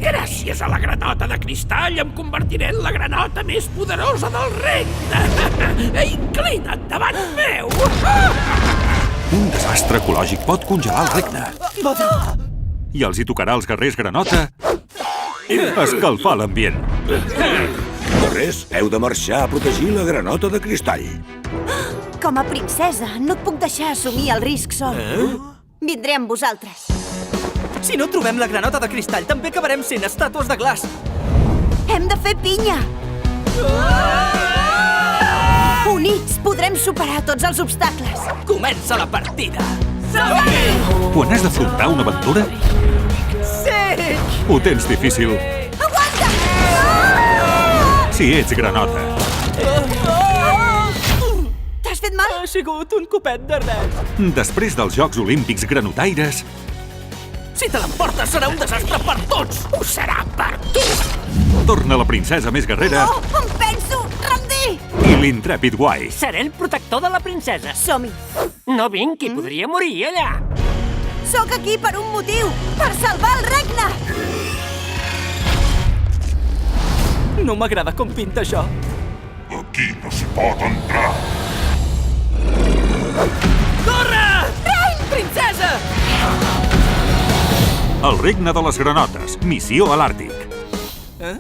Gràcies a la granota de cristall em convertiré en la granota més poderosa del regne. Inclina't davant meu. Un desastre ecològic pot congelar el regne. I els hi tocarà als guerrers granota escalfar l'ambient. Guerrers, heu de marxar a protegir la granota de cristall. Com a princesa, no et puc deixar assumir el risc sol. Vindré amb vosaltres. Si no trobem la granota de cristall, també acabarem sent estàtues de glaç. Hem de fer pinya! Units podrem superar tots els obstacles. Comença la partida! Quan has d'afrontar una aventura, Sí! ho tens difícil. Aguanta! Si ets granota. T'has fet mal? Ha sigut un copet de res. Després dels Jocs Olímpics granotaires, Si te l'emportes serà un desastre per tots! Ho serà per tu. torna la princesa més guerrera No, em penso rendir! i l'intrèpid guai. Seré el protector de la princesa. Som-hi. No vinc, que podria morir allà. Sóc aquí per un motiu, per salvar el regne! No m'agrada com pinta això. Aquí no s'hi pot entrar. Corre! Princesa! El regne de les granotes. Missió a l'Àrtic. Eh?